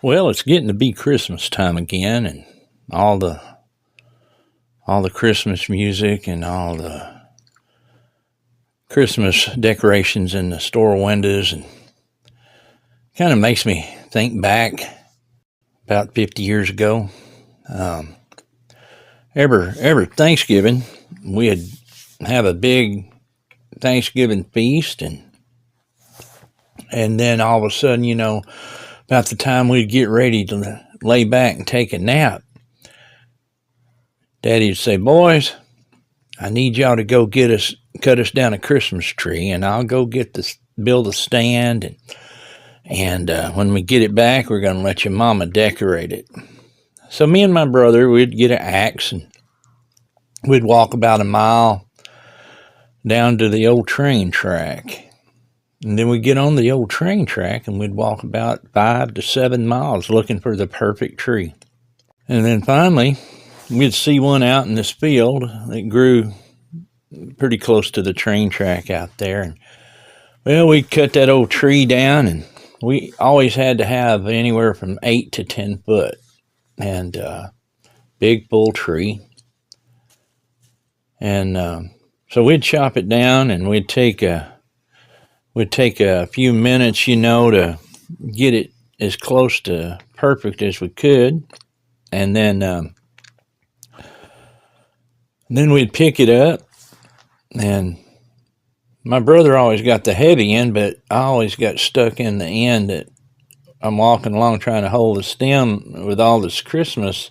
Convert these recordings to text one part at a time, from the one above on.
Well, it's getting to be Christmas time again, and all the all the Christmas music and all the Christmas decorations in the store windows, and kind of makes me think back about 50 years ago. Um, every Thanksgiving, we'd have a big Thanksgiving feast, and then all of a sudden, about the time we'd get ready to lay back and take a nap, Daddy would say, "Boys, I need y'all to go cut us down a Christmas tree, and I'll go build a stand, and when we get it back, we're going to let your mama decorate it." So me and my brother, we'd get an axe, and we'd walk about a mile down to the old train track. And then we'd get on the old train track, and we'd walk about 5 to 7 miles looking for the perfect tree. And then finally, we'd see one out in this field that grew pretty close to the train track out there. And, well, we'd cut that old tree down, and we always had to have anywhere from 8 to 10 foot. And big full tree. And so we'd chop it down, and we'd take a few minutes, to get it as close to perfect as we could, and then we'd pick it up. And my brother always got the heavy end, but I always got stuck in the end that I'm walking along trying to hold the stem with all this Christmas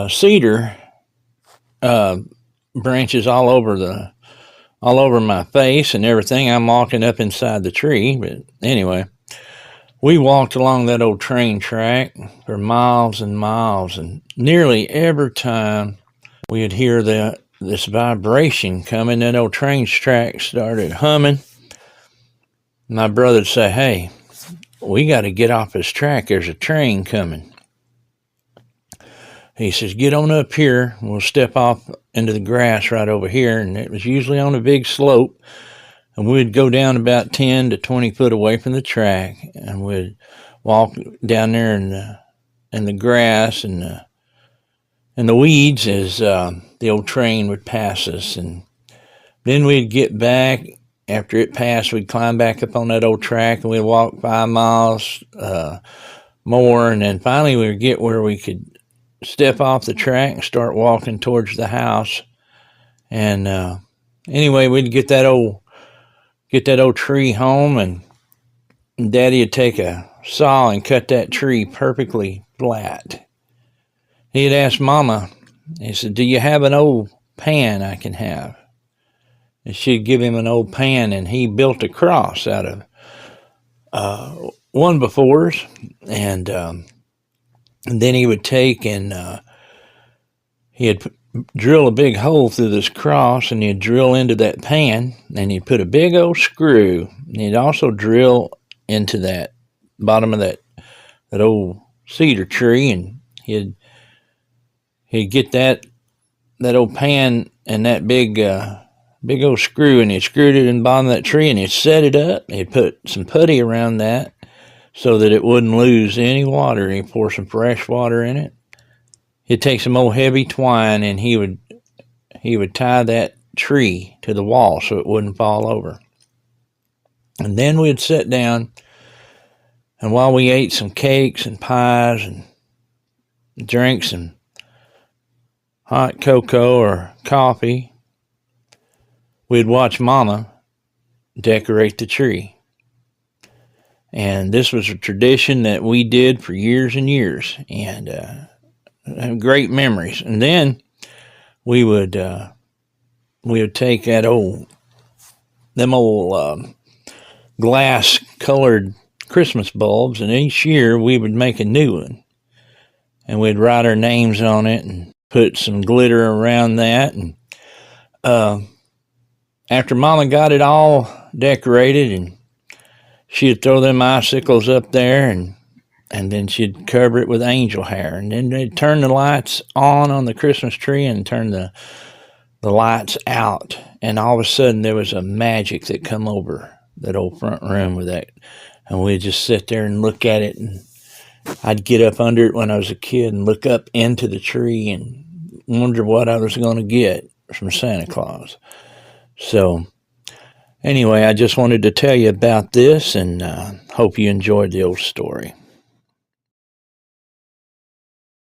cedar branches all over my face and everything. I'm walking up inside the tree. But anyway, we walked along that old train track for miles and miles, and nearly every time we'd hear this vibration coming, that old train track started humming. My brother'd say, "Hey, we got to get off this track. There's a train coming." He says, "Get on up here. We'll step off into the grass right over here." And it was usually on a big slope. And we'd go down about 10 to 20 foot away from the track. And we'd walk down there in the grass and the weeds as the old train would pass us. And then we'd get back. After it passed, we'd climb back up on that old track, and we'd walk 5 miles more. And then finally we'd get where we could step off the track and start walking towards the house. And anyway, we'd get that old tree home, and Daddy would take a saw and cut that tree perfectly flat. He'd ask Mama, he said, "Do you have an old pan I can have?" And she'd give him an old pan, and he built a cross out of 1x4s, and then he would take and he'd drill a big hole through this cross, and he'd drill into that pan, and he'd put a big old screw, and he'd also drill into that bottom of that old cedar tree, and he'd get that old pan and that big old screw, and he screwed it in the bottom of that tree, and he'd set it up. He'd put some putty around that so that it wouldn't lose any water. He'd pour some fresh water in it. He'd take some old heavy twine, and he would tie that tree to the wall so it wouldn't fall over. And then we'd sit down, and while we ate some cakes and pies and drank some hot cocoa or coffee, we'd watch Mama decorate the tree. And this was a tradition that we did for years and years, and have great memories. And then we would take them old glass colored Christmas bulbs, and each year we would make a new one, and we'd write our names on it and put some glitter around that. And after Mama got it all decorated, and she'd throw them icicles up there, and then she'd cover it with angel hair, and then they'd turn the lights on the Christmas tree and turn the lights out, and all of a sudden there was a magic that come over that old front room with that, and we'd just sit there and look at it, and I'd get up under it when I was a kid and look up into the tree and wonder what I was going to get from Santa Claus. So anyway, I just wanted to tell you about this, and hope you enjoyed the old story.